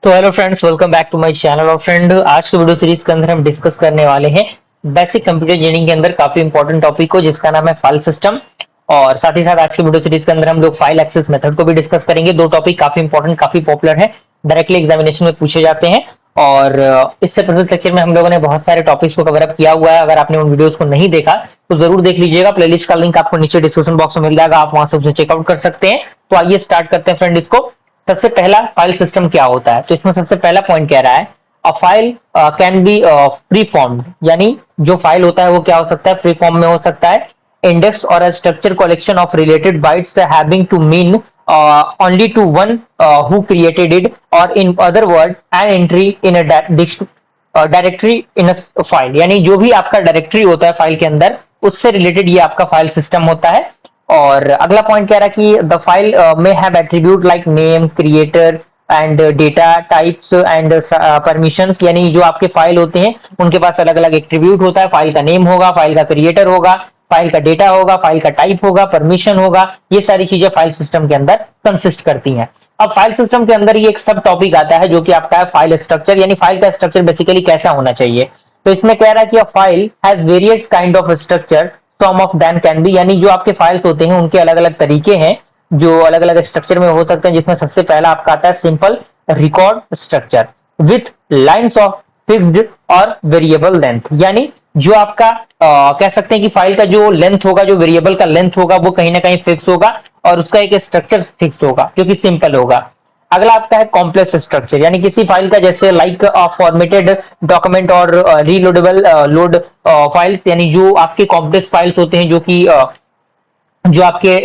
तो hello friends, welcome back to my channel. और friend, आज के वीडियो सीरीज के अंदर हम डिस्कस करने वाले हैं बेसिक कंप्यूटर इंजीनियरिंग के अंदर काफी इंपॉर्टेंट टॉपिक को, जिसका नाम है फाइल सिस्टम। और साथ ही साथ आज के वीडियो सीरीज के अंदर हम लोग फाइल एक्सेस मेथड को भी डिस्कस करेंगे। दो टॉपिक काफी इंपॉर्टेंट, काफी पॉपुलर है, डायरेक्टली एग्जामिनेशन में पूछे जाते हैं। और इससे प्रीवियस लेक्चर में हम लोगों ने बहुत सारे टॉपिक्स को कवर अप किया हुआ है। अगर आपने उन वीडियोस को नहीं देखा तो जरूर देख लीजिएगा। प्लेलिस्ट का लिंक आपको नीचे डिस्क्रिप्शन बॉक्स में मिल जाएगा, आप वहां से उसे चेकआउट कर सकते हैं। तो आइए स्टार्ट करते हैं फ्रेंड इसको। सबसे पहला, फाइल सिस्टम क्या होता है? तो इसमें सबसे पहला पॉइंट कह रहा है a file can be free form, यानी जो फाइल होता है वो क्या हो सकता है? फ्री फॉर्म में हो सकता है। इंडेक्स और a structure collection of related bytes having to mean only to one who created it, or in other word an entry in a directory in a file, यानी जो भी आपका डायरेक्टरी होता है फाइल के अंदर, उससे रिलेटेड ये आपका फाइल सिस्टम होता है। और अगला पॉइंट कह रहा है कि द फाइल में have attribute like name, creator and data types and permissions, यानी जो आपके फाइल होते हैं उनके पास अलग अलग एट्रीब्यूट होता है। फाइल का नेम होगा, फाइल का क्रिएटर होगा, फाइल का डेटा होगा, फाइल का टाइप होगा, परमिशन होगा। ये सारी चीजें फाइल सिस्टम के अंदर कंसिस्ट करती हैं। अब फाइल सिस्टम के अंदर ये एक सब टॉपिक आता है जो कि आपका है फाइल स्ट्रक्चर, यानी फाइल का स्ट्रक्चर बेसिकली कैसा होना चाहिए। तो इसमें कह रहा है कि a file has various kind of structure, some of them can be, यानी जो आपके फाइल्स होते हैं उनके अलग अलग तरीके हैं जो अलग अलग स्ट्रक्चर में हो सकते हैं। जिसमें सबसे पहला आपका आता है simple record structure with lines of fixed और वेरिएबल लेंथ, यानी जो आपका कह सकते हैं कि फाइल का जो लेंथ होगा, जो वेरिएबल का लेंथ होगा, वो कहीं ना कहीं फिक्स होगा और उसका एक स्ट्रक्चर फिक्स होगा जो कि सिंपल होगा। अगला आपका है कॉम्प्लेक्स स्ट्रक्चर, यानी किसी फाइल का जैसे लाइक फॉर्मेटेड डॉक्यूमेंट और रीलोडेबल लोड फाइल्स, यानी जो आपके कॉम्प्लेक्स फाइल्स होते हैं जो कि जो आपके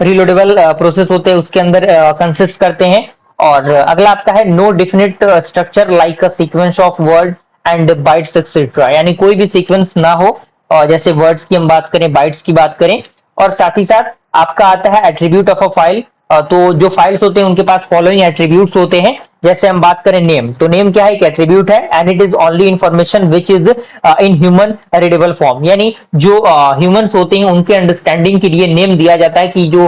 रीलोडेबल प्रोसेस होते हैं उसके अंदर कंसिस्ट करते हैं। और अगला आपका है no definite structure like a sequence of word and bytes etcetera, यानी कोई भी सीक्वेंस ना हो, और जैसे वर्ड्स की हम बात करें, बाइट्स की बात करें। और साथ ही साथ आपका आता है एट्रीब्यूट ऑफ अ फाइल। तो जो फाइल्स होते हैं उनके पास फॉलोइंग एट्रीब्यूट्स होते हैं। जैसे हम बात करें नेम, तो नेम क्या है? एक एट्रीब्यूट है and it is only information which is in human readable form, यानी जो ह्यूमंस होते हैं उनके अंडरस्टैंडिंग के लिए नेम दिया जाता है कि जो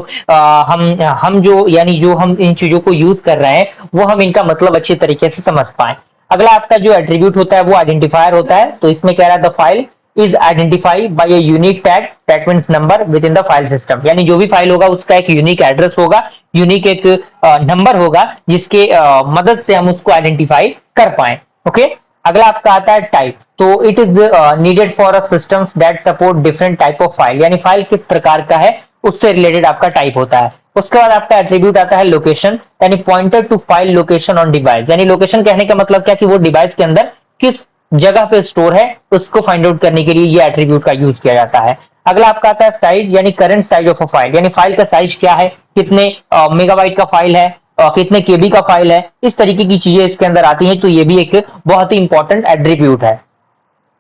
हम जो यानी जो हम इन चीजों को यूज कर रहे हैं वो हम इनका मतलब अच्छी तरीके से समझ पाए। अगला आपका जो एट्रीब्यूट होता है वो आइडेंटिफायर होता है। तो इसमें कह रहा है the file is identified by a unique tag that means number with in the file system, यानी जो भी फाइल होगा उसका एक यूनिक एड्रेस होगा, यूनिक एक नंबर होगा जिसके मदद से हम उसको आइडेंटिफाई कर पाए। ओके। अगला आपका आता है टाइप। तो it is needed for a systems that support different type of file, यानी फाइल किस प्रकार का है उससे रिलेटेड आपका टाइप होता है। उसके बाद आपका एट्रीब्यूट आता है लोकेशन, यानी pointer to file location on device, यानी लोकेशन कहने का मतलब क्या कि वो डिवाइस के अंदर किस जगह पे स्टोर है उसको फाइंड आउट करने के लिए ये एट्रीब्यूट का यूज किया जाता है। अगला आपका आता है साइज, यानी current size of a file, यानी फाइल का साइज क्या है, कितने मेगाबाइट का फाइल है, कितने केबी का फाइल है, इस तरीके की चीजें इसके अंदर आती हैं। तो ये भी एक बहुत ही इंपॉर्टेंट एट्रीब्यूट है।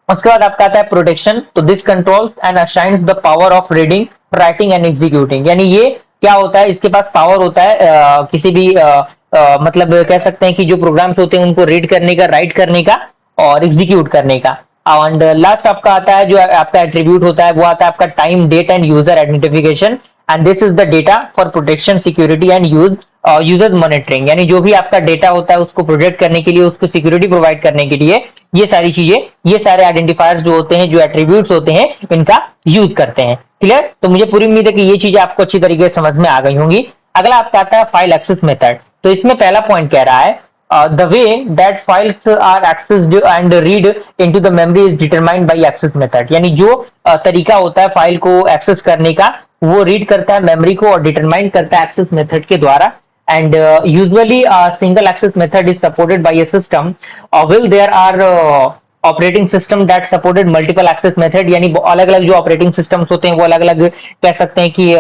उसके बाद आपका आता है प्रोटेक्शन। तो this controls and assigns the power of reading, writing and executing, यानी ये क्या होता है? इसके पास पावर होता है किसी भी मतलब कह सकते हैं कि जो प्रोग्राम्स होते हैं उनको रीड करने का, राइट करने का और एग्जीक्यूट करने का। एंड लास्ट आपका आता है जो आपका एट्रीब्यूट होता है वो आता है आपका time, date and user identification, and this is the data for protection, security and user monitoring, यानी जो भी आपका डेटा होता है उसको प्रोटेक्ट करने के लिए, उसको सिक्योरिटी प्रोवाइड करने के लिए ये सारी चीजें, ये सारे आइडेंटिफायर्स जो होते हैं, जो एट्रीब्यूट्स होते हैं, इनका यूज करते हैं। क्लियर? तो मुझे पूरी उम्मीद है कि ये चीजें आपको अच्छी तरीके से समझ में आ गई होंगी। अगला आपका आता है फाइल एक्सेस मेथड। तो इसमें पहला पॉइंट कह रहा है the way that files are accessed and read into the memory is determined by access method, यानी जो तरीका होता है फाइल को एक्सेस करने का वो रीड करता है मेमोरी को और डिटरमाइन करता है एक्सेस मेथड के द्वारा। And usually a single access method is supported by a system, will there are operating system that supported multiple access method, यानी अलग अलग जो ऑपरेटिंग सिस्टम्स होते हैं वो अलग अलग कह सकते हैं कि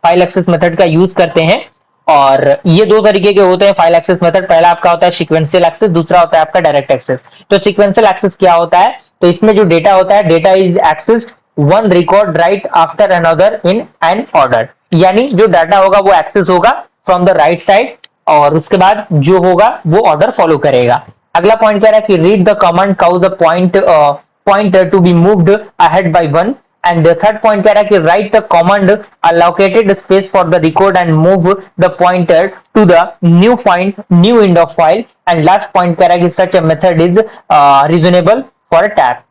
फाइल एक्सेस मेथड का यूज करते हैं। और ये दो तरीके के होते हैं फाइल एक्सेस मेथड। पहला आपका होता है सीक्वेंशियल एक्सेस, दूसरा होता है आपका डायरेक्ट एक्सेस। तो सीक्वेंशियल एक्सेस क्या होता है? तो इसमें जो डेटा होता है, data is accessed one record right after another in an order, यानी जो डाटा होगा वो एक्सेस होगा फ्रॉम द राइट साइड और उसके बाद जो होगा वो ऑर्डर फॉलो करेगा। अगला पॉइंट कह रहा है कि read the command causes a pointer to be moved ahead by one, and third point कह रहा है कि write the command allocated space for the record and move the pointer to the new end of file. And last point कह रहा है कि such a method is reasonable for a tab.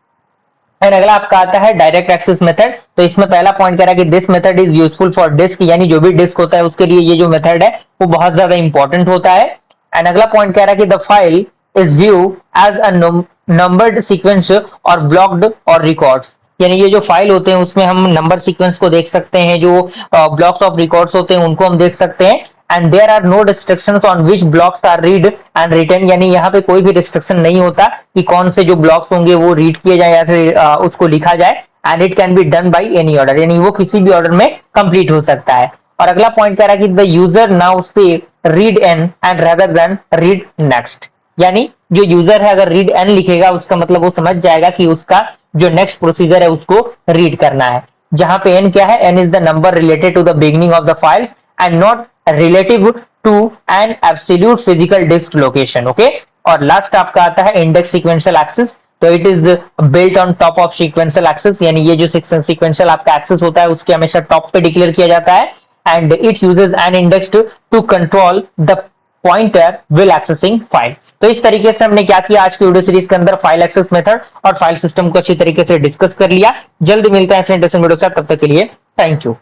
And अगला आपका आता है डायरेक्ट एक्सेस मेथड। तो इसमें पहला पॉइंट कह रहा है कि this method is useful for disk, यानी जो भी डिस्क होता है उसके लिए ये जो मेथड है वो बहुत ज्यादा इंपॉर्टेंट होता है। एंड अगला पॉइंट कह रहा है कि the file is view as a numbered sequence or blocked or records, यानी ये जो फाइल होते हैं उसमें हम नंबर सीक्वेंस को देख सकते हैं, जो ब्लॉक्स ऑफ रिकॉर्ड्स होते हैं उनको हम देख सकते हैं। And there are no restrictions on which blocks are read and written, यानी यहाँ पे कोई भी रिस्ट्रिक्शन नहीं होता कि कौन से जो ब्लॉक्स होंगे वो रीड किए जाए या फिर उसको लिखा जाए। And it can be done by any order, यानी वो किसी भी ऑर्डर में कंप्लीट हो सकता है। और अगला पॉइंट कह रहा है कि the user now say read n and rather than read next, यानी जो यूजर है अगर रीड एन लिखेगा उसका मतलब वो समझ जाएगा कि उसका जो नेक्स्ट प्रोसीजर है उसको रीड करना है। जहां पे एन क्या है, n is the number related to the beginning of the files and not relative to an absolute physical disk location. Okay, और लास्ट आपका आता है इंडेक्स सीक्वेंशियल एक्सेस। तो it is built on top of sequential access, यानी ये जो sequential आपका access होता है उसके हमेशा टॉप पे डिक्लेयर किया जाता है। And it uses an index to control the pointer will accessing file. तो इस तरीके से हमने क्या किया आज की वीडियो सीरीज के अंदर, फाइल एक्सेस मेथड और फाइल सिस्टम को अच्छी तरीके से डिस्कस कर लिया। जल्द मिलते हैं ऐसे इंटरेस्टिंग वीडियो के साथ, तब तक के लिए थैंक यू।